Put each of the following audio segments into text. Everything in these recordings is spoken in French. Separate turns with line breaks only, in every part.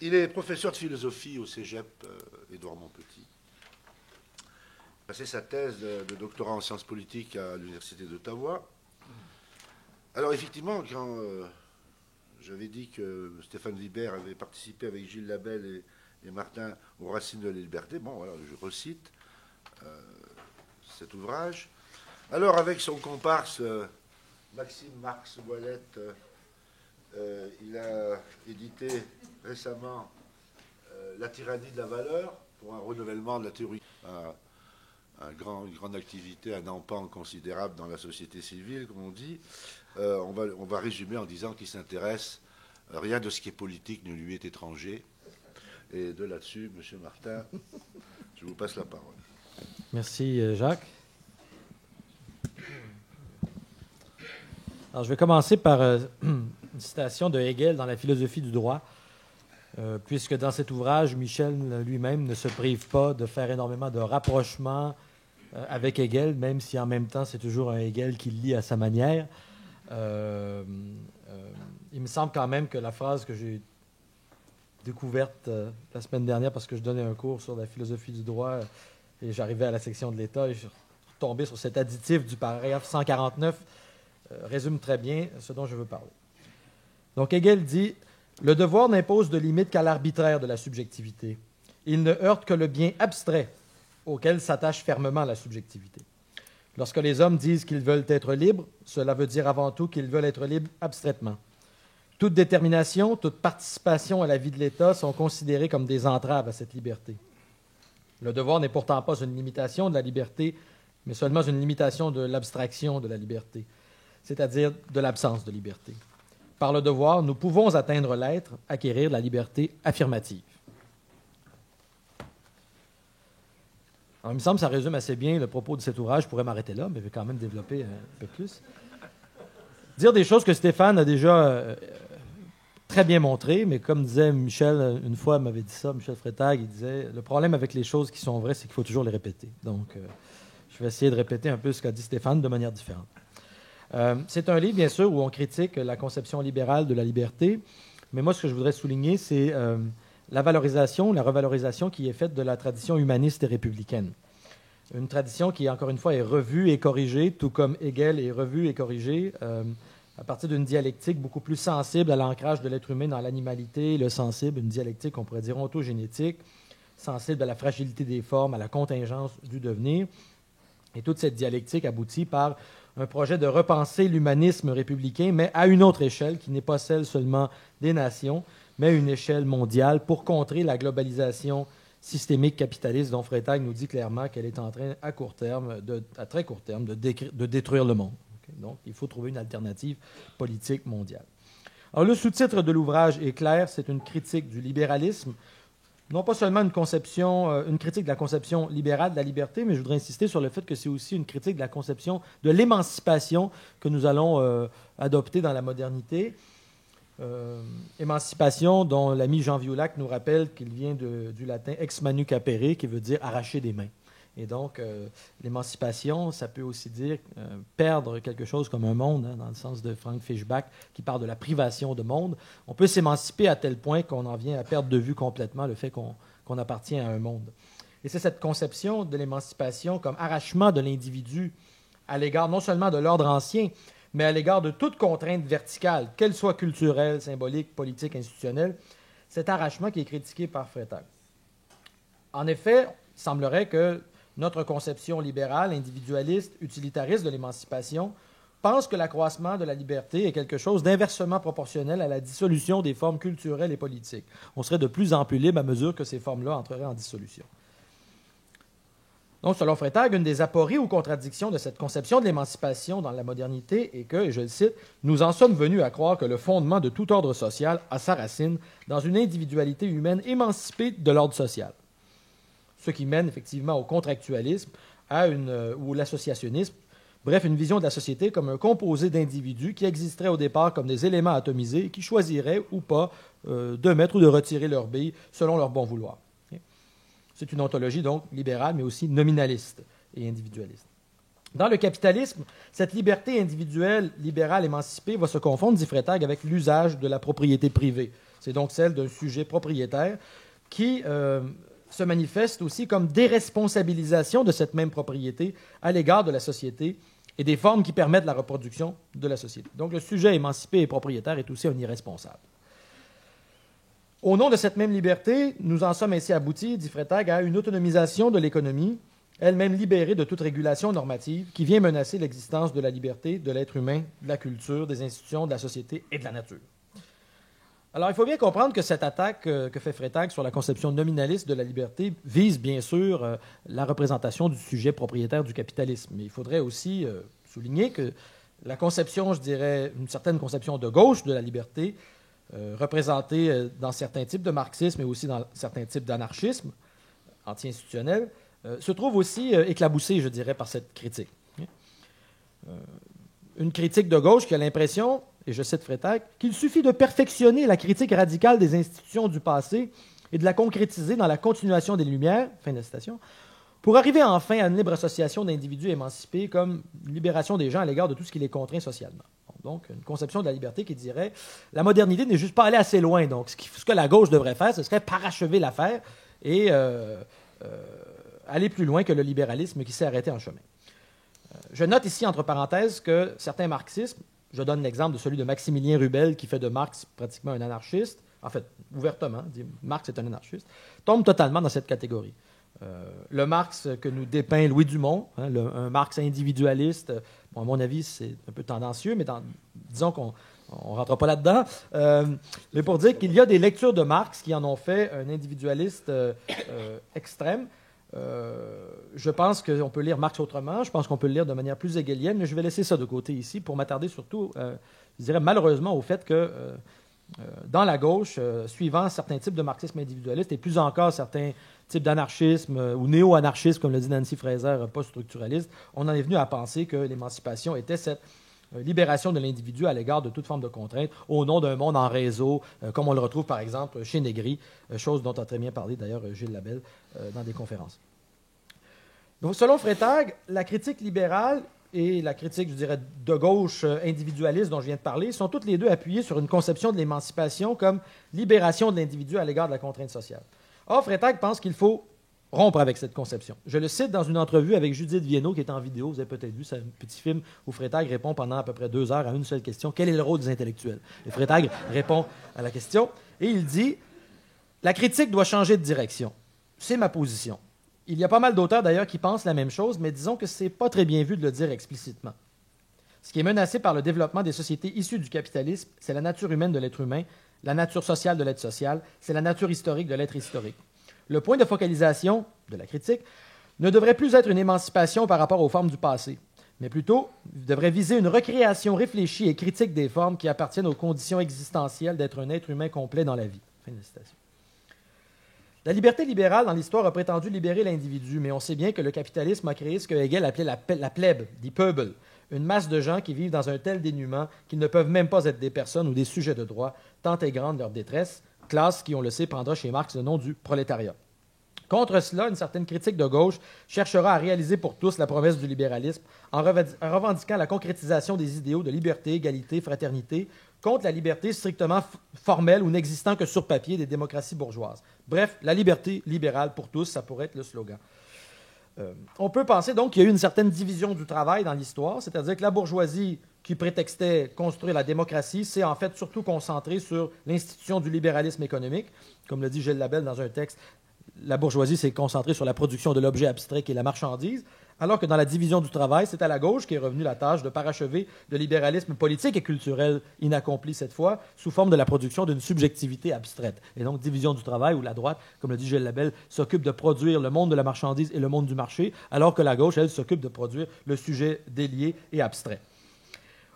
Il est professeur de philosophie au Cégep Édouard Montpetit. Il a passé sa thèse de doctorat en sciences politiques à l'Université d'Ottawa. Alors effectivement, quand j'avais dit que Stéphane Vibert avait participé avec Gilles Labelle et Martin aux Racines de la liberté, bon voilà, je recite cet ouvrage. Alors avec son comparse Maxime Marx Ouellette, il a édité récemment La tyrannie de la valeur pour un renouvellement de la théorie. Une grande activité, un empan considérable dans la société civile, comme on dit. On va résumer en disant qu'il s'intéresse, rien de ce qui est politique ne lui est étranger. Et de là-dessus, Monsieur Martin, je vous passe la parole.
Merci, Jacques. Alors, je vais commencer par une citation de Hegel dans La philosophie du droit, puisque dans cet ouvrage, Michel lui-même ne se prive pas de faire énormément de rapprochements avec Hegel, même si en même temps c'est toujours un Hegel qui le lit à sa manière. Il me semble quand même que la phrase que j'ai découverte la semaine dernière, parce que je donnais un cours sur la philosophie du droit et j'arrivais à la section de l'État et je suis retombé sur cet additif du paragraphe 149, résume très bien ce dont je veux parler. Donc Hegel dit « Le devoir n'impose de limite qu'à l'arbitraire de la subjectivité. Il ne heurte que le bien abstrait auquel s'attache fermement la subjectivité. Lorsque les hommes disent qu'ils veulent être libres, cela veut dire avant tout qu'ils veulent être libres abstraitement. Toute détermination, toute participation à la vie de l'État sont considérées comme des entraves à cette liberté. Le devoir n'est pourtant pas une limitation de la liberté, mais seulement une limitation de l'abstraction de la liberté, c'est-à-dire de l'absence de liberté. Par le devoir, nous pouvons atteindre l'être, acquérir la liberté affirmative. » Alors, il me semble que ça résume assez bien le propos de cet ouvrage. Je pourrais m'arrêter là, mais je vais quand même développer un peu plus. Dire des choses que Stéphane a déjà très bien montrées, mais comme disait Michel, une fois m'avait dit ça, Michel Freytag, il disait « Le problème avec les choses qui sont vraies, c'est qu'il faut toujours les répéter. » Donc, je vais essayer de répéter un peu ce qu'a dit Stéphane de manière différente. C'est un livre, bien sûr, où on critique la conception libérale de la liberté, mais moi, ce que je voudrais souligner, c'est la revalorisation qui est faite de la tradition humaniste et républicaine. Une tradition qui, encore une fois, est revue et corrigée, tout comme Hegel est revu et corrigé, à partir d'une dialectique beaucoup plus sensible à l'ancrage de l'être humain dans l'animalité, le sensible, une dialectique, on pourrait dire, ontogénétique, sensible à la fragilité des formes, à la contingence du devenir. Et toute cette dialectique aboutit par un projet de repenser l'humanisme républicain, mais à une autre échelle, qui n'est pas celle seulement des nations, mais à une échelle mondiale, pour contrer la globalisation systémique capitaliste dont Freytag nous dit clairement qu'elle est en train, à très court terme, de détruire le monde. Okay? Donc, il faut trouver une alternative politique mondiale. Alors, le sous-titre de l'ouvrage est clair, c'est une critique du libéralisme, non pas seulement une critique de la conception libérale de la liberté, mais je voudrais insister sur le fait que c'est aussi une critique de la conception de l'émancipation que nous allons adopter dans la modernité. Émancipation dont l'ami Jean Violac nous rappelle qu'il vient du latin ex manu capere, qui veut dire arracher des mains. Et donc, l'émancipation, ça peut aussi dire perdre quelque chose comme un monde, hein, dans le sens de Frank Fischbach, qui parle de la privation de monde. On peut s'émanciper à tel point qu'on en vient à perdre de vue complètement le fait qu'on appartient à un monde. Et c'est cette conception de l'émancipation comme arrachement de l'individu à l'égard non seulement de l'ordre ancien, mais à l'égard de toute contrainte verticale, qu'elle soit culturelle, symbolique, politique, institutionnelle, cet arrachement qui est critiqué par Freytag. En effet, il semblerait que notre conception libérale, individualiste, utilitariste de l'émancipation pense que l'accroissement de la liberté est quelque chose d'inversement proportionnel à la dissolution des formes culturelles et politiques. On serait de plus en plus libre à mesure que ces formes-là entreraient en dissolution. Donc, selon Freytag, une des apories ou contradictions de cette conception de l'émancipation dans la modernité est que, et je le cite, « nous en sommes venus à croire que le fondement de tout ordre social a sa racine dans une individualité humaine émancipée de l'ordre social ». Ce qui mène effectivement au contractualisme ou l'associationnisme, bref, une vision de la société comme un composé d'individus qui existeraient au départ comme des éléments atomisés et qui choisiraient ou pas de mettre ou de retirer leur bille selon leur bon vouloir. C'est une ontologie donc libérale, mais aussi nominaliste et individualiste. Dans le capitalisme, cette liberté individuelle, libérale, émancipée va se confondre, dit Freytag, avec l'usage de la propriété privée. C'est donc celle d'un sujet propriétaire qui se manifeste aussi comme déresponsabilisation de cette même propriété à l'égard de la société et des formes qui permettent la reproduction de la société. Donc le sujet émancipé et propriétaire est aussi un irresponsable. Au nom de cette même liberté, nous en sommes ainsi aboutis, dit Freytag, à une autonomisation de l'économie, elle-même libérée de toute régulation normative, qui vient menacer l'existence de la liberté, de l'être humain, de la culture, des institutions, de la société et de la nature. Alors, il faut bien comprendre que cette attaque que fait Freytag sur la conception nominaliste de la liberté vise bien sûr la représentation du sujet propriétaire du capitalisme. Mais il faudrait aussi souligner que la conception, je dirais, une certaine conception de gauche de la liberté, représentée dans certains types de marxisme et aussi dans certains types d'anarchisme anti-institutionnel, se trouve aussi éclaboussée, je dirais, par cette critique. Une critique de gauche qui a l'impression, et je cite Freytag, qu'il suffit de perfectionner la critique radicale des institutions du passé et de la concrétiser dans la continuation des Lumières, fin de citation, pour arriver enfin à une libre association d'individus émancipés comme libération des gens à l'égard de tout ce qui les contraint socialement. Donc, une conception de la liberté qui dirait la modernité n'est juste pas allée assez loin. Donc, ce que la gauche devrait faire, ce serait parachever l'affaire et aller plus loin que le libéralisme qui s'est arrêté en chemin. Je note ici, entre parenthèses, que certains marxismes, je donne l'exemple de celui de Maximilien Rubel, qui fait de Marx pratiquement un anarchiste, en fait, ouvertement, dit Marx est un anarchiste, tombe totalement dans cette catégorie. Le Marx que nous dépeint Louis Dumont, un Marx individualiste, bon, à mon avis, c'est un peu tendancieux, mais disons qu'on ne rentre pas là-dedans. Mais pour dire qu'il y a des lectures de Marx qui en ont fait un individualiste extrême. Je pense qu'on peut lire Marx autrement, je pense qu'on peut le lire de manière plus hegelienne, mais je vais laisser ça de côté ici pour m'attarder surtout, je dirais malheureusement, au fait que dans la gauche, suivant certains types de marxisme individualiste et plus encore certains types d'anarchisme ou néo-anarchisme, comme le dit Nancy Fraser, post-structuraliste, on en est venu à penser que l'émancipation était cette libération de l'individu à l'égard de toute forme de contrainte au nom d'un monde en réseau, comme on le retrouve par exemple chez Negri, chose dont a très bien parlé d'ailleurs Gilles Labelle dans des conférences. Donc, selon Freytag, la critique libérale et la critique, je dirais, de gauche individualiste dont je viens de parler sont toutes les deux appuyées sur une conception de l'émancipation comme libération de l'individu à l'égard de la contrainte sociale. Or, Freytag pense qu'il faut rompre avec cette conception. Je le cite dans une entrevue avec Judith Viennot, qui est en vidéo, vous avez peut-être vu, c'est un petit film où Freytag répond pendant à peu près 2 heures à une seule question. Quel est le rôle des intellectuels? Et Freytag répond à la question, et il dit « La critique doit changer de direction. C'est ma position. Il y a pas mal d'auteurs d'ailleurs qui pensent la même chose, mais disons que ce n'est pas très bien vu de le dire explicitement. Ce qui est menacé par le développement des sociétés issues du capitalisme, c'est la nature humaine de l'être humain, la nature sociale de l'être social, c'est la nature historique de l'être historique. Le point de focalisation de la critique ne devrait plus être une émancipation par rapport aux formes du passé, mais plutôt devrait viser une recréation réfléchie et critique des formes qui appartiennent aux conditions existentielles d'être un être humain complet dans la vie. » Fin de citation. La liberté libérale dans l'histoire a prétendu libérer l'individu, mais on sait bien que le capitalisme a créé ce que Hegel appelait la plèbe, die Pöbel, une masse de gens qui vivent dans un tel dénuement qu'ils ne peuvent même pas être des personnes ou des sujets de droit, tant est grande leur détresse, classe qui, on le sait, prendra chez Marx le nom du prolétariat. Contre cela, une certaine critique de gauche cherchera à réaliser pour tous la promesse du libéralisme en revendiquant la concrétisation des idéaux de liberté, égalité, fraternité, contre la liberté strictement formelle ou n'existant que sur papier des démocraties bourgeoises. Bref, la liberté libérale pour tous, ça pourrait être le slogan. On peut penser donc qu'il y a eu une certaine division du travail dans l'histoire, c'est-à-dire que la bourgeoisie qui prétextait construire la démocratie s'est en fait surtout concentrée sur l'institution du libéralisme économique. Comme le dit Gilles Labelle dans un texte, la bourgeoisie s'est concentrée sur la production de l'objet abstrait qui est la marchandise, alors que dans la division du travail, c'est à la gauche qu'est revenue la tâche de parachever le libéralisme politique et culturel inaccompli cette fois, sous forme de la production d'une subjectivité abstraite. Et donc, division du travail, où la droite, comme le dit Gilles Labelle, s'occupe de produire le monde de la marchandise et le monde du marché, alors que la gauche, elle, s'occupe de produire le sujet délié et abstrait.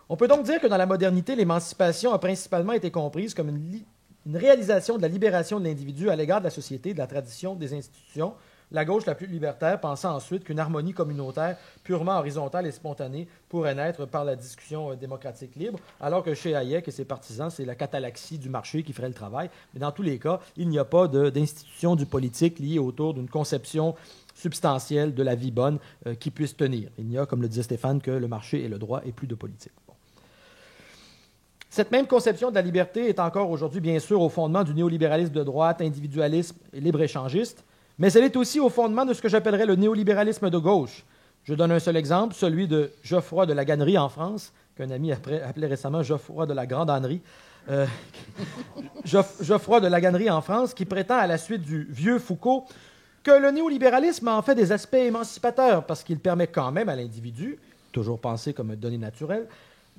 On peut donc dire que dans la modernité, l'émancipation a principalement été comprise comme une réalisation de la libération de l'individu à l'égard de la société, de la tradition, des institutions, la gauche la plus libertaire pensant ensuite qu'une harmonie communautaire purement horizontale et spontanée pourrait naître par la discussion démocratique libre, alors que chez Hayek et ses partisans, c'est la catalaxie du marché qui ferait le travail. Mais dans tous les cas, il n'y a pas d'institution du politique liée autour d'une conception substantielle de la vie bonne qui puisse tenir. Il n'y a, comme le disait Stéphane, que le marché et le droit et plus de politique. Bon. Cette même conception de la liberté est encore aujourd'hui, bien sûr, au fondement du néolibéralisme de droite, individualisme et libre-échangiste, mais elle est aussi au fondement de ce que j'appellerais le néolibéralisme de gauche. Je donne un seul exemple, celui de Geoffroy de la Gannerie en France, qu'un ami appelait récemment Geoffroy de la Grande Annerie. Geoffroy de la Gannerie en France, qui prétend à la suite du vieux Foucault que le néolibéralisme a en fait des aspects émancipateurs parce qu'il permet quand même à l'individu, toujours pensé comme une donnée naturelle,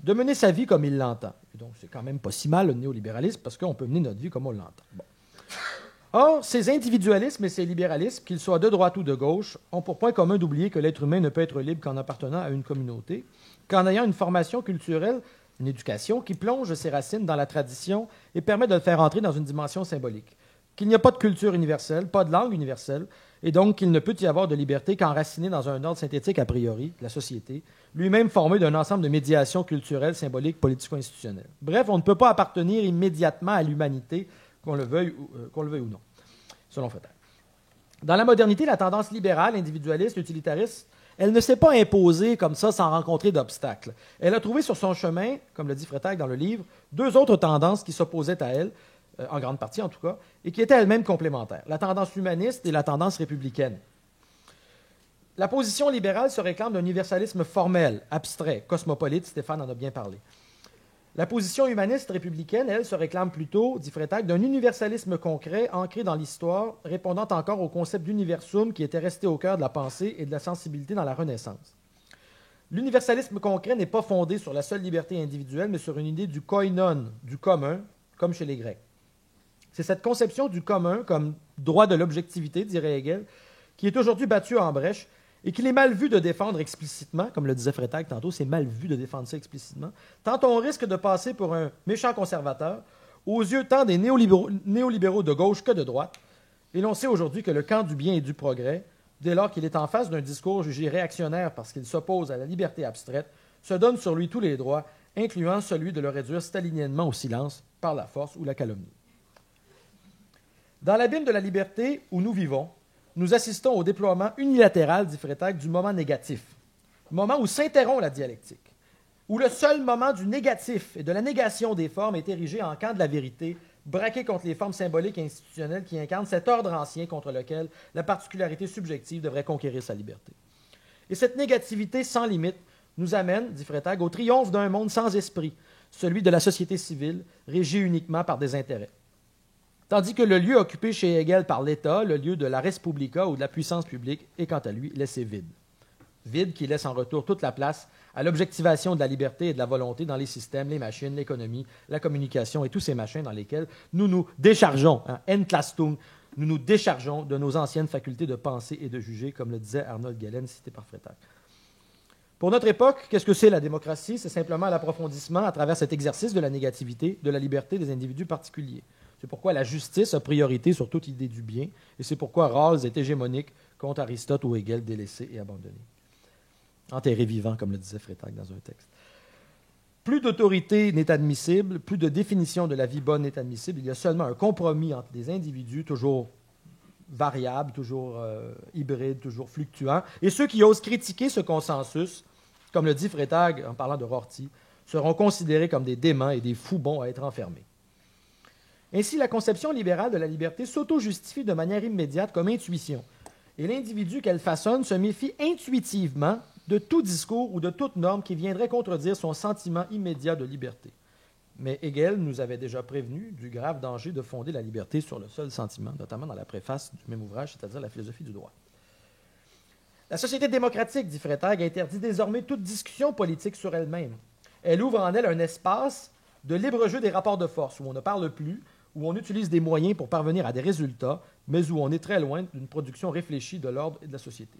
de mener sa vie comme il l'entend. Et donc, c'est quand même pas si mal le néolibéralisme parce qu'on peut mener notre vie comme on l'entend. Bon. Or, ces individualismes et ces libéralismes, qu'ils soient de droite ou de gauche, ont pour point commun d'oublier que l'être humain ne peut être libre qu'en appartenant à une communauté, qu'en ayant une formation culturelle, une éducation qui plonge ses racines dans la tradition et permet de le faire entrer dans une dimension symbolique, qu'il n'y a pas de culture universelle, pas de langue universelle, et donc qu'il ne peut y avoir de liberté qu'enracinée dans un ordre synthétique a priori, la société, lui-même formé d'un ensemble de médiations culturelles, symboliques, politico-institutionnelles. Bref, on ne peut pas appartenir immédiatement à l'humanité, qu'on le veuille ou non, selon Freitag. Dans la modernité, la tendance libérale, individualiste, utilitariste, elle ne s'est pas imposée comme ça sans rencontrer d'obstacles. Elle a trouvé sur son chemin, comme le dit Freitag dans le livre, deux autres tendances qui s'opposaient à elle, en grande partie en tout cas, et qui étaient elles-mêmes complémentaires, la tendance humaniste et la tendance républicaine. La position libérale se réclame d'un universalisme formel, abstrait, cosmopolite, Stéphane en a bien parlé. La position humaniste républicaine, elle, se réclame plutôt, dit Freitag, d'un universalisme concret ancré dans l'histoire, répondant encore au concept d'universum qui était resté au cœur de la pensée et de la sensibilité dans la Renaissance. L'universalisme concret n'est pas fondé sur la seule liberté individuelle, mais sur une idée du koinon, du commun, comme chez les Grecs. C'est cette conception du commun comme droit de l'objectivité, dirait Hegel, qui est aujourd'hui battue en brèche et qu'il est mal vu de défendre explicitement, comme le disait Freitag tantôt, c'est mal vu de défendre ça explicitement, tant on risque de passer pour un méchant conservateur, aux yeux tant des néolibéraux de gauche que de droite, et l'on sait aujourd'hui que le camp du bien et du progrès, dès lors qu'il est en face d'un discours jugé réactionnaire parce qu'il s'oppose à la liberté abstraite, se donne sur lui tous les droits, incluant celui de le réduire staliniennement au silence par la force ou la calomnie. Dans l'abîme de la liberté où nous vivons, nous assistons au déploiement unilatéral, dit Freitag, du moment négatif, moment où s'interrompt la dialectique, où le seul moment du négatif et de la négation des formes est érigé en camp de la vérité, braqué contre les formes symboliques et institutionnelles qui incarnent cet ordre ancien contre lequel la particularité subjective devrait conquérir sa liberté. Et cette négativité sans limite nous amène, dit Freitag, au triomphe d'un monde sans esprit, celui de la société civile, régie uniquement par des intérêts. Tandis que le lieu occupé chez Hegel par l'État, le lieu de la respublica ou de la puissance publique, est quant à lui laissé vide. Vide qui laisse en retour toute la place à l'objectivation de la liberté et de la volonté dans les systèmes, les machines, l'économie, la communication et tous ces machins dans lesquels nous nous déchargeons, Entlastung, nous nous déchargeons de nos anciennes facultés de penser et de juger, comme le disait Arnold Gehlen, cité par Freitag. Pour notre époque, qu'est-ce que c'est la démocratie? C'est simplement l'approfondissement à travers cet exercice de la négativité, de la liberté des individus particuliers. C'est pourquoi la justice a priorité sur toute idée du bien, et c'est pourquoi Rawls est hégémonique contre Aristote ou Hegel délaissé et abandonné. Enterré vivant, comme le disait Freitag dans un texte. Plus d'autorité n'est admissible, plus de définition de la vie bonne n'est admissible. Il y a seulement un compromis entre des individus toujours variables, toujours hybrides, toujours fluctuants, et ceux qui osent critiquer ce consensus, comme le dit Freitag en parlant de Rorty, seront considérés comme des déments et des fous bons à être enfermés. Ainsi, la conception libérale de la liberté s'auto-justifie de manière immédiate comme intuition, et l'individu qu'elle façonne se méfie intuitivement de tout discours ou de toute norme qui viendrait contredire son sentiment immédiat de liberté. Mais Hegel nous avait déjà prévenu du grave danger de fonder la liberté sur le seul sentiment, notamment dans la préface du même ouvrage, c'est-à-dire la philosophie du droit. La société démocratique, dit Freitag, interdit désormais toute discussion politique sur elle-même. Elle ouvre en elle un espace de libre jeu des rapports de force, où on ne parle plus, où on utilise des moyens pour parvenir à des résultats, mais où on est très loin d'une production réfléchie de l'ordre et de la société.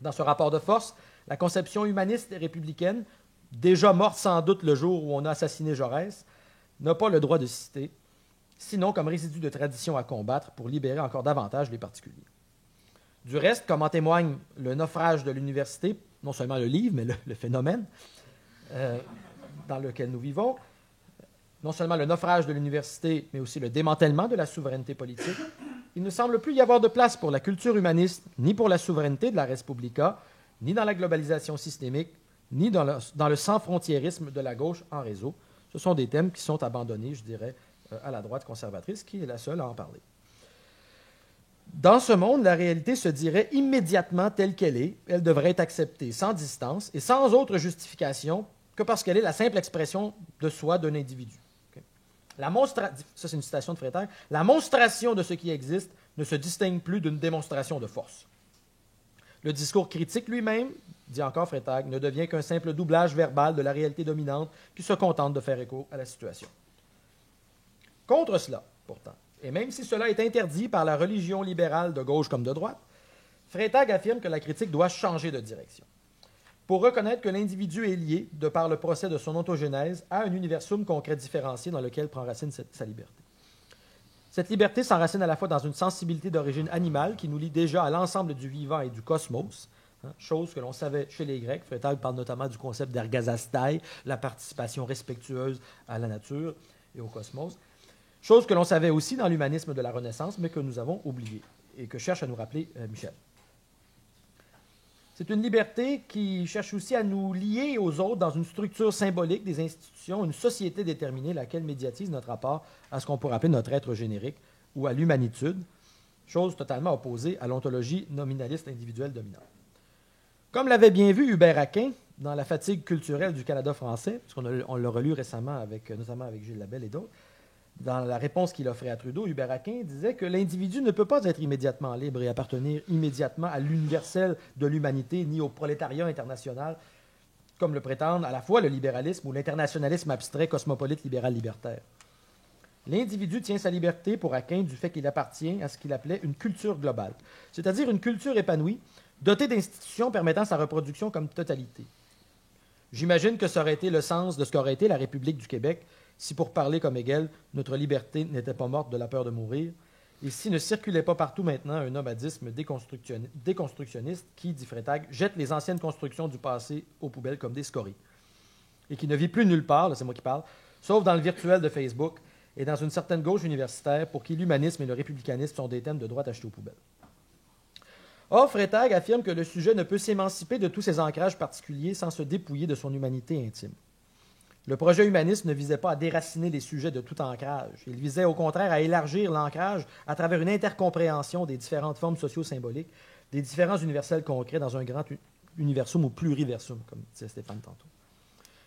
Dans ce rapport de force, la conception humaniste et républicaine, déjà morte sans doute le jour où on a assassiné Jaurès, n'a pas le droit de citer, sinon comme résidu de tradition à combattre pour libérer encore davantage les particuliers. Du reste, comme en témoigne le naufrage de l'université, non seulement le livre, mais le phénomène dans lequel nous vivons, non seulement le naufrage de l'université, mais aussi le démantèlement de la souveraineté politique, il ne semble plus y avoir de place pour la culture humaniste, ni pour la souveraineté de la Respublica, ni dans la globalisation systémique, ni dans le sans-frontiérisme de la gauche en réseau, Ce sont des thèmes qui sont abandonnés, je dirais, à la droite conservatrice, qui est la seule à en parler. Dans ce monde, la réalité se dirait immédiatement telle qu'elle est. Elle devrait être acceptée sans distance et sans autre justification que parce qu'elle est la simple expression de soi d'un individu. Okay? Ça, c'est une citation de Freytag. La monstration de ce qui existe ne se distingue plus d'une démonstration de force. Le discours critique lui-même, dit encore Freytag, ne devient qu'un simple doublage verbal de la réalité dominante qui se contente de faire écho à la situation. Contre cela, pourtant, et même si cela est interdit par la religion libérale de gauche comme de droite, Freytag affirme que la critique doit changer de direction. Pour reconnaître que l'individu est lié, de par le procès de son ontogénèse, à un universum concret différencié dans lequel prend racine sa liberté. Cette liberté s'enracine à la fois dans une sensibilité d'origine animale qui nous lie déjà à l'ensemble du vivant et du cosmos, chose que l'on savait chez les Grecs. Freytag parle notamment du concept d'ergazastai, la participation respectueuse à la nature et au cosmos. Chose que l'on savait aussi dans l'humanisme de la Renaissance, mais que nous avons oublié et que cherche à nous rappeler Michel. C'est une liberté qui cherche aussi à nous lier aux autres dans une structure symbolique des institutions, une société déterminée, laquelle médiatise notre rapport à ce qu'on pourrait appeler notre être générique ou à l'humanitude, chose totalement opposée à l'ontologie nominaliste individuelle dominante. Comme l'avait bien vu Hubert Aquin dans La fatigue culturelle du Canada français, parce qu'on l'a relu récemment, notamment avec Gilles Labelle et d'autres, dans la réponse qu'il offrait à Trudeau, Hubert Aquin disait que l'individu ne peut pas être immédiatement libre et appartenir immédiatement à l'universel de l'humanité ni au prolétariat international, comme le prétendent à la fois le libéralisme ou l'internationalisme abstrait cosmopolite libéral libertaire. L'individu tient sa liberté pour Aquin du fait qu'il appartient à ce qu'il appelait une culture globale, c'est-à-dire une culture épanouie, dotée d'institutions permettant sa reproduction comme totalité. J'imagine que ça aurait été le sens de ce qu'aurait été la République du Québec si, pour parler comme Hegel, notre liberté n'était pas morte de la peur de mourir, et s'il ne circulait pas partout maintenant un nomadisme déconstructionniste qui, dit Freytag, jette les anciennes constructions du passé aux poubelles comme des scories, et qui ne vit plus nulle part, là c'est moi qui parle, sauf dans le virtuel de Facebook et dans une certaine gauche universitaire pour qui l'humanisme et le républicanisme sont des thèmes de droite achetés aux poubelles. Or, Freytag affirme que le sujet ne peut s'émanciper de tous ses ancrages particuliers sans se dépouiller de son humanité intime. Le projet humaniste ne visait pas à déraciner les sujets de tout ancrage. Il visait au contraire à élargir l'ancrage à travers une intercompréhension des différentes formes socio-symboliques, des différents universels concrets dans un grand universum ou pluriversum, comme disait Stéphane tantôt.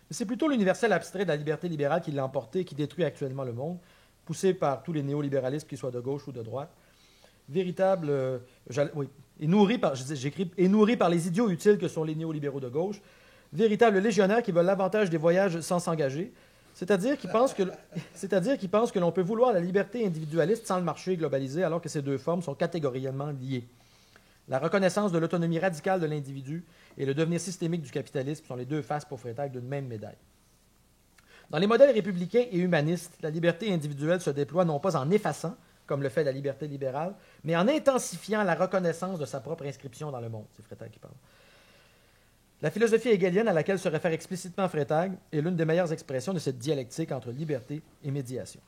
Mais c'est plutôt l'universel abstrait de la liberté libérale qui l'a emporté et qui détruit actuellement le monde, poussé par tous les néolibéralismes, qu'ils soient de gauche ou de droite. Et nourri par les idiots utiles que sont les néolibéraux de gauche, véritables légionnaires qui veulent l'avantage des voyages sans s'engager, c'est-à-dire qui pensent que l'on peut vouloir la liberté individualiste sans le marché globalisé, alors que ces deux formes sont catégoriellement liées. La reconnaissance de l'autonomie radicale de l'individu et le devenir systémique du capitalisme sont les deux faces pour Freytag d'une même médaille. Dans les modèles républicains et humanistes, la liberté individuelle se déploie non pas en effaçant, comme le fait la liberté libérale, mais en intensifiant la reconnaissance de sa propre inscription dans le monde. C'est Freytag qui parle. La philosophie hegelienne à laquelle se réfère explicitement Freytag est l'une des meilleures expressions de cette dialectique entre liberté et médiation.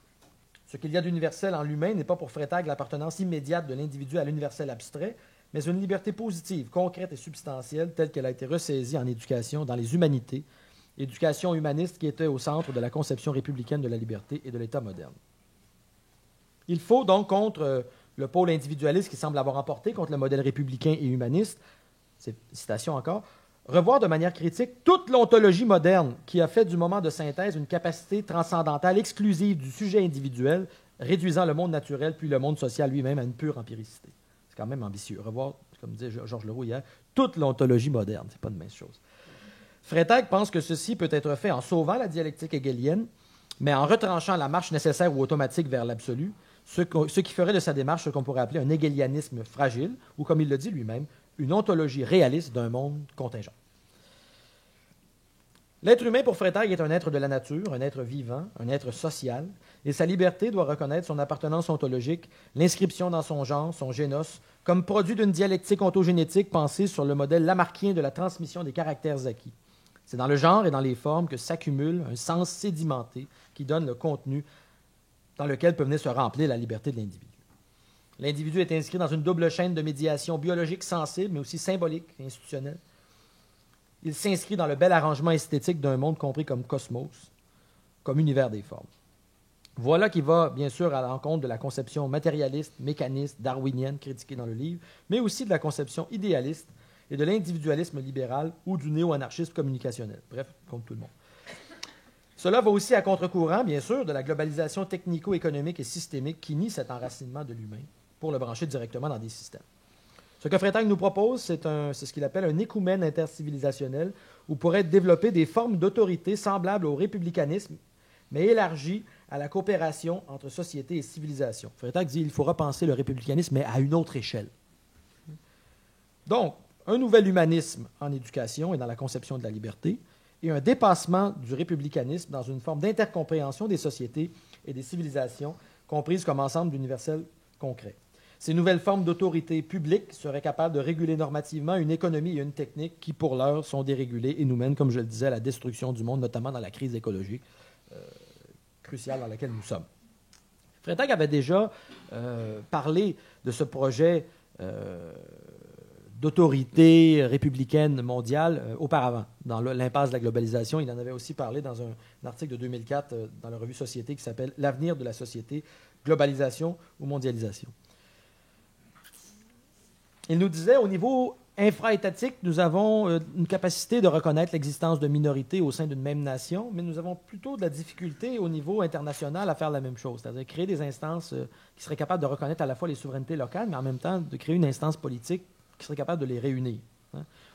Ce qu'il y a d'universel en l'humain n'est pas pour Freytag l'appartenance immédiate de l'individu à l'universel abstrait, mais une liberté positive, concrète et substantielle, telle qu'elle a été ressaisie en éducation dans les humanités, éducation humaniste qui était au centre de la conception républicaine de la liberté et de l'État moderne. Il faut donc, contre le pôle individualiste qui semble avoir emporté contre le modèle républicain et humaniste, c'est citation encore, revoir de manière critique toute l'ontologie moderne qui a fait du moment de synthèse une capacité transcendantale exclusive du sujet individuel, réduisant le monde naturel puis le monde social lui-même à une pure empiricité. C'est quand même ambitieux. Revoir, comme disait Georges Leroux hier, toute l'ontologie moderne. Ce n'est pas une mince chose. Freytag pense que ceci peut être fait en sauvant la dialectique hegelienne, mais en retranchant la marche nécessaire ou automatique vers l'absolu, ce qui ferait de sa démarche ce qu'on pourrait appeler un hegelianisme fragile, ou comme il le dit lui-même, une ontologie réaliste d'un monde contingent. L'être humain, pour Freytag, est un être de la nature, un être vivant, un être social, et sa liberté doit reconnaître son appartenance ontologique, l'inscription dans son genre, son génos, comme produit d'une dialectique ontogénétique pensée sur le modèle lamarckien de la transmission des caractères acquis. C'est dans le genre et dans les formes que s'accumule un sens sédimenté qui donne le contenu dans lequel peut venir se remplir la liberté de l'individu. L'individu est inscrit dans une double chaîne de médiation biologique sensible, mais aussi symbolique et institutionnelle. Il s'inscrit dans le bel arrangement esthétique d'un monde compris comme cosmos. comme univers des formes. Voilà qui va, bien sûr, à l'encontre de la conception matérialiste, mécaniste, darwinienne, critiquée dans le livre, mais aussi de la conception idéaliste et de l'individualisme libéral ou du néo-anarchisme communicationnel. Bref, contre tout le monde. Cela va aussi à contre-courant, bien sûr, de la globalisation technico-économique et systémique qui nie cet enracinement de l'humain pour le brancher directement dans des systèmes. Ce que Freytag nous propose, c'est ce qu'il appelle un écoumène intercivilisationnel où pourraient être développées des formes d'autorité semblables au républicanisme, mais élargies à la coopération entre société et civilisation. Freytag dit qu'il faut repenser le républicanisme, mais à une autre échelle. Donc, un nouvel humanisme en éducation et dans la conception de la liberté, et un dépassement du républicanisme dans une forme d'intercompréhension des sociétés et des civilisations comprises comme ensemble d'universels concrets. Ces nouvelles formes d'autorité publique seraient capables de réguler normativement une économie et une technique qui, pour l'heure, sont dérégulées et nous mènent, comme je le disais, à la destruction du monde, notamment dans la crise écologique cruciale dans laquelle nous sommes. Freytag avait déjà parlé de ce projet d'autorité républicaine mondiale auparavant, dans l'impasse de la globalisation. Il en avait aussi parlé dans un article de 2004 dans la revue Société qui s'appelle « L'avenir de la société, globalisation ou mondialisation ». Il nous disait, au niveau infra-étatique, nous avons une capacité de reconnaître l'existence de minorités au sein d'une même nation, mais nous avons plutôt de la difficulté au niveau international à faire la même chose, c'est-à-dire créer des instances qui seraient capables de reconnaître à la fois les souverainetés locales, mais en même temps de créer une instance politique qui serait capable de les réunir.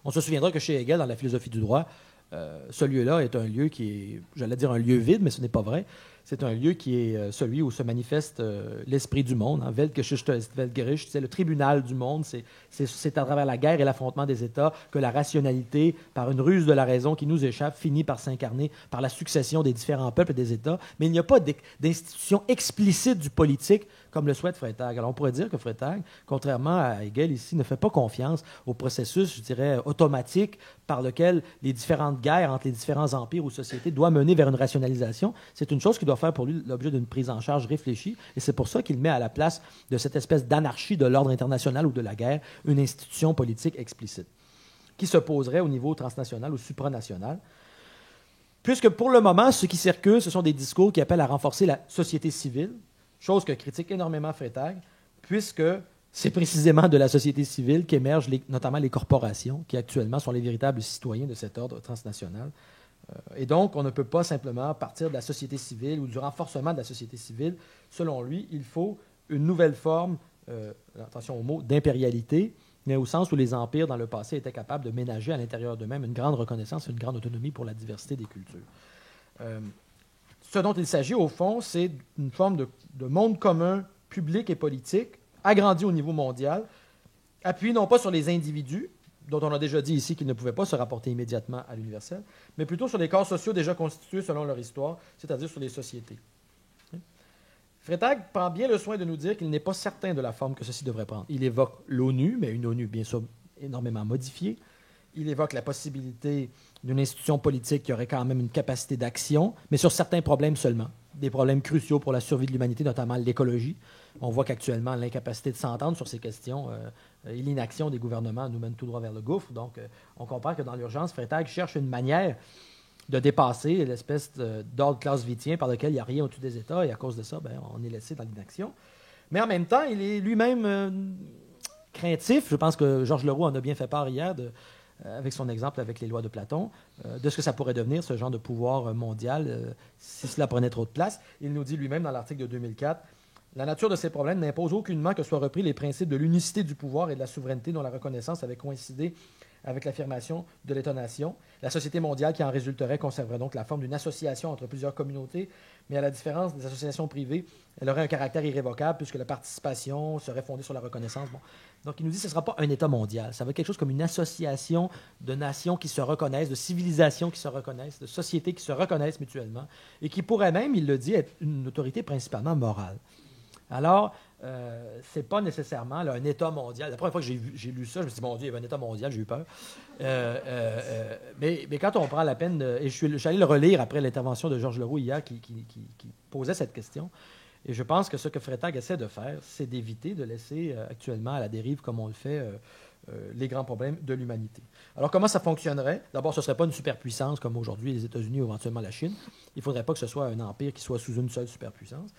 On se souviendra que chez Hegel, dans la philosophie du droit, ce lieu-là est un lieu qui est, j'allais dire un lieu vide, mais ce n'est pas vrai. C'est un lieu qui est celui où se manifeste l'esprit du monde. Weltgeschichte ist Weltgericht, c'est le tribunal du monde. C'est à travers la guerre et l'affrontement des États que la rationalité, par une ruse de la raison qui nous échappe, finit par s'incarner par la succession des différents peuples et des États. Mais il n'y a pas d'institution explicite du politique comme le souhaite Freytag. Alors on pourrait dire que Freytag, contrairement à Hegel ici, ne fait pas confiance au processus, je dirais, automatique par lequel les différentes guerres entre les différents empires ou sociétés doivent mener vers une rationalisation. C'est une chose qui doit faire pour lui l'objet d'une prise en charge réfléchie, et c'est pour ça qu'il met à la place de cette espèce d'anarchie de l'ordre international ou de la guerre une institution politique explicite, qui se poserait au niveau transnational ou supranational. Puisque pour le moment, ce qui circule, ce sont des discours qui appellent à renforcer la société civile, chose que critique énormément Freytag, puisque c'est précisément de la société civile qu'émergent notamment les corporations, qui actuellement sont les véritables citoyens de cet ordre transnational. Et donc, on ne peut pas simplement partir de la société civile ou du renforcement de la société civile. Selon lui, il faut une nouvelle forme, attention au mot, d'impérialité, mais au sens où les empires dans le passé étaient capables de ménager à l'intérieur d'eux-mêmes une grande reconnaissance et une grande autonomie pour la diversité des cultures. Ce dont il s'agit, au fond, c'est une forme de monde commun, public et politique, agrandi au niveau mondial, appuyé non pas sur les individus, dont on a déjà dit ici qu'ils ne pouvaient pas se rapporter immédiatement à l'universel, mais plutôt sur les corps sociaux déjà constitués selon leur histoire, c'est-à-dire sur les sociétés. Freytag prend bien le soin de nous dire qu'il n'est pas certain de la forme que ceci devrait prendre. Il évoque l'ONU, mais une ONU bien sûr énormément modifiée. Il évoque la possibilité d'une institution politique qui aurait quand même une capacité d'action, mais sur certains problèmes seulement. Des problèmes cruciaux pour la survie de l'humanité, notamment l'écologie. On voit qu'actuellement, l'incapacité de s'entendre sur ces questions et l'inaction des gouvernements nous mène tout droit vers le gouffre. Donc, on comprend que dans l'urgence, Freytag cherche une manière de dépasser l'espèce d'ordre clausewittien par lequel il n'y a rien au-dessus des États, et à cause de ça, on est laissé dans l'inaction. Mais en même temps, il est lui-même craintif. Je pense que Georges Leroux en a bien fait part hier, avec son exemple avec les lois de Platon, de ce que ça pourrait devenir, ce genre de pouvoir mondial, si cela prenait trop de place. Il nous dit lui-même dans l'article de 2004, « La nature de ces problèmes n'impose aucunement que soient repris les principes de l'unicité du pouvoir et de la souveraineté dont la reconnaissance avait coïncidé avec l'affirmation de l'État-nation. La société mondiale qui en résulterait conserverait donc la forme d'une association entre plusieurs communautés, mais à la différence des associations privées, elle aurait un caractère irrévocable puisque la participation serait fondée sur la reconnaissance. » Bon. Donc, il nous dit que ce ne sera pas un État mondial. Ça va être quelque chose comme une association de nations qui se reconnaissent, de civilisations qui se reconnaissent, de sociétés qui se reconnaissent mutuellement, et qui pourrait même, il le dit, être une autorité principalement morale. Alors, ce n'est pas nécessairement là, un État mondial. La première fois que j'ai lu ça, je me suis dit, mon Dieu, il y avait un État mondial, j'ai eu peur. Mais quand on prend la peine, et je suis allé le relire après l'intervention de Georges Leroux hier, qui posait cette question, et je pense que ce que Freytag essaie de faire, c'est d'éviter de laisser actuellement à la dérive, comme on le fait, les grands problèmes de l'humanité. Alors, comment ça fonctionnerait? D'abord, ce ne serait pas une superpuissance comme aujourd'hui les États-Unis ou éventuellement la Chine. Il ne faudrait pas que ce soit un empire qui soit sous une seule superpuissance.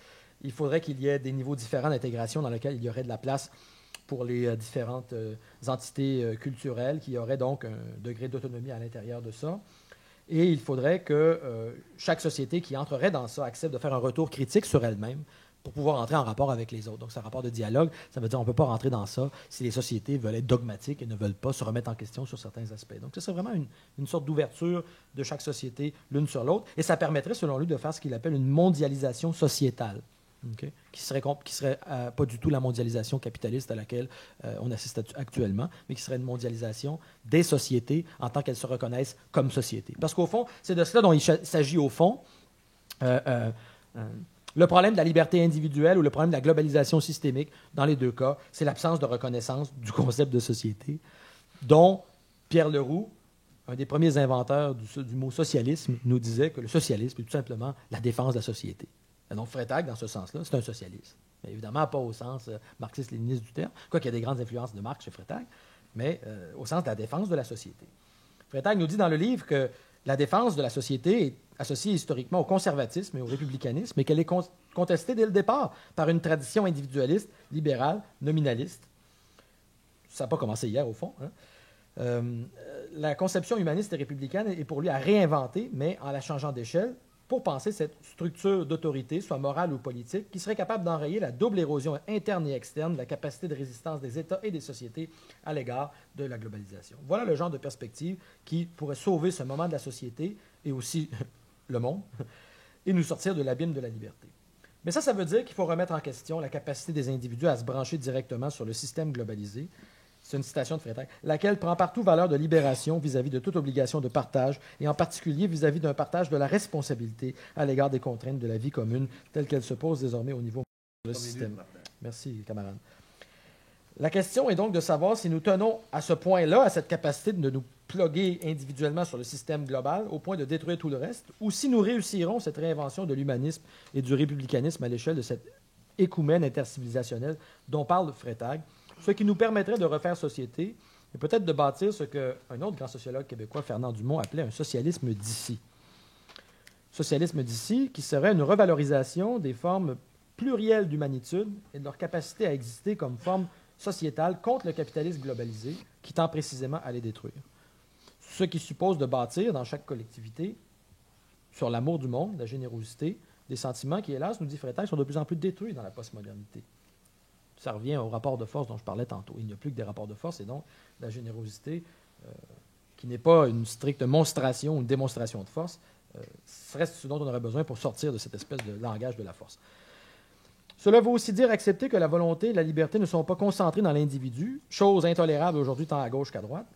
Il faudrait qu'il y ait des niveaux différents d'intégration dans lesquels il y aurait de la place pour les différentes entités culturelles, qui auraient donc un degré d'autonomie à l'intérieur de ça. Et il faudrait que chaque société qui entrerait dans ça accepte de faire un retour critique sur elle-même pour pouvoir entrer en rapport avec les autres. Donc, c'est un rapport de dialogue. Ça veut dire qu'on ne peut pas rentrer dans ça si les sociétés veulent être dogmatiques et ne veulent pas se remettre en question sur certains aspects. Donc, c'est vraiment une sorte d'ouverture de chaque société l'une sur l'autre. Et ça permettrait, selon lui, de faire ce qu'il appelle une mondialisation sociétale. Okay? Qui serait pas du tout la mondialisation capitaliste à laquelle on assiste actuellement, mais qui serait une mondialisation des sociétés en tant qu'elles se reconnaissent comme sociétés. Parce qu'au fond, c'est de cela dont il s'agit au fond. Le problème de la liberté individuelle ou le problème de la globalisation systémique, dans les deux cas, c'est l'absence de reconnaissance du concept de société, dont Pierre Leroux, un des premiers inventeurs du mot socialisme, nous disait que le socialisme est tout simplement la défense de la société. Et donc Freytag, dans ce sens-là, c'est un socialiste. Mais évidemment, pas au sens marxiste-léniniste du terme, quoiqu'il y a des grandes influences de Marx chez Freytag, mais au sens de la défense de la société. Freytag nous dit dans le livre que la défense de la société est associée historiquement au conservatisme et au républicanisme, et qu'elle est contestée dès le départ par une tradition individualiste, libérale, nominaliste. Ça n'a pas commencé hier, au fond. Hein. La conception humaniste et républicaine est pour lui à réinventer, mais en la changeant d'échelle, pour penser cette structure d'autorité, soit morale ou politique, qui serait capable d'enrayer la double érosion interne et externe de la capacité de résistance des États et des sociétés à l'égard de la globalisation. Voilà le genre de perspective qui pourrait sauver ce moment de la société et aussi le monde et nous sortir de l'abîme de la liberté. Mais ça veut dire qu'il faut remettre en question la capacité des individus à se brancher directement sur le système globalisé. C'est une citation de Freytag, laquelle prend partout valeur de libération vis-à-vis de toute obligation de partage, et en particulier vis-à-vis d'un partage de la responsabilité à l'égard des contraintes de la vie commune, telle qu'elle se pose désormais au niveau du système. Merci, camarade. La question est donc de savoir si nous tenons à ce point-là, à cette capacité de nous plugger individuellement sur le système global, au point de détruire tout le reste, ou si nous réussirons cette réinvention de l'humanisme et du républicanisme à l'échelle de cette écoumène intercivilisationnelle dont parle Freytag, ce qui nous permettrait de refaire société et peut-être de bâtir ce qu'un autre grand sociologue québécois, Fernand Dumont, appelait un socialisme d'ici. Socialisme d'ici qui serait une revalorisation des formes plurielles d'humanitude et de leur capacité à exister comme forme sociétale contre le capitalisme globalisé qui tend précisément à les détruire. Ce qui suppose de bâtir dans chaque collectivité sur l'amour du monde, la générosité, des sentiments qui, hélas, nous dit Freytag, sont de plus en plus détruits dans la postmodernité. Ça revient au rapport de force dont je parlais tantôt. Il n'y a plus que des rapports de force et donc la générosité, qui n'est pas une stricte monstration ou une démonstration de force, serait ce dont on aurait besoin pour sortir de cette espèce de langage de la force. Cela veut aussi dire accepter que la volonté et la liberté ne sont pas concentrées dans l'individu, chose intolérable aujourd'hui tant à gauche qu'à droite.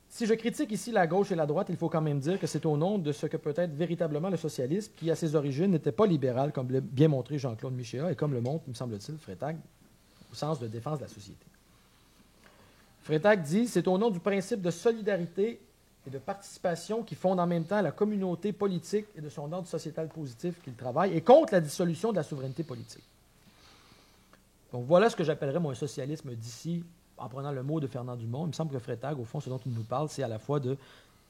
Si je critique ici la gauche et la droite, il faut quand même dire que c'est au nom de ce que peut être véritablement le socialisme, qui à ses origines n'était pas libéral, comme l'a bien montré Jean-Claude Michéa, et comme le montre, me semble-t-il, Freytag, au sens de défense de la société. Freytag dit « C'est au nom du principe de solidarité et de participation qui fonde en même temps la communauté politique et de son ordre sociétal positif qu'il travaille, et contre la dissolution de la souveraineté politique. » Donc voilà ce que j'appellerais moi un socialisme d'ici, en prenant le mot de Fernand Dumont. Il me semble que Freytag, au fond, ce dont il nous parle, c'est à la fois de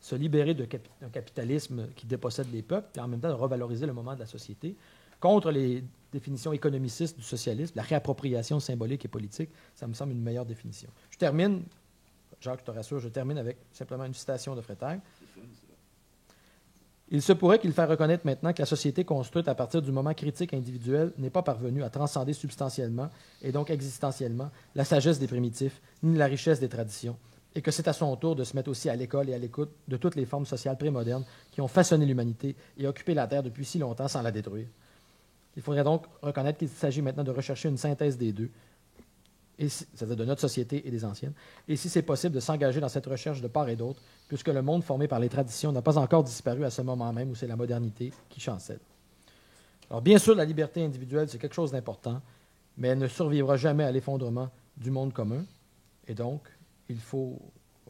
se libérer d'un capitalisme qui dépossède les peuples, et en même temps de revaloriser le moment de la société, contre les définitions économicistes du socialisme, la réappropriation symbolique et politique. Ça me semble une meilleure définition. Je termine, Jacques, je te rassure, je termine avec simplement une citation de Freytag. Il se pourrait qu'il fasse reconnaître maintenant que la société construite à partir du moment critique individuel n'est pas parvenue à transcender substantiellement et donc existentiellement la sagesse des primitifs, ni la richesse des traditions, et que c'est à son tour de se mettre aussi à l'école et à l'écoute de toutes les formes sociales prémodernes qui ont façonné l'humanité et occupé la Terre depuis si longtemps sans la détruire. Il faudrait donc reconnaître qu'il s'agit maintenant de rechercher une synthèse des deux, c'est-à-dire de notre société et des anciennes, et si c'est possible de s'engager dans cette recherche de part et d'autre, puisque le monde formé par les traditions n'a pas encore disparu à ce moment même où c'est la modernité qui chancelle. Alors bien sûr, la liberté individuelle, c'est quelque chose d'important, mais elle ne survivra jamais à l'effondrement du monde commun, et donc il faut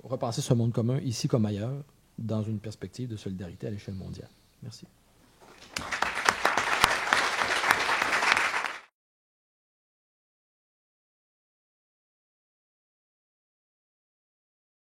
repenser ce monde commun, ici comme ailleurs, dans une perspective de solidarité à l'échelle mondiale. Merci.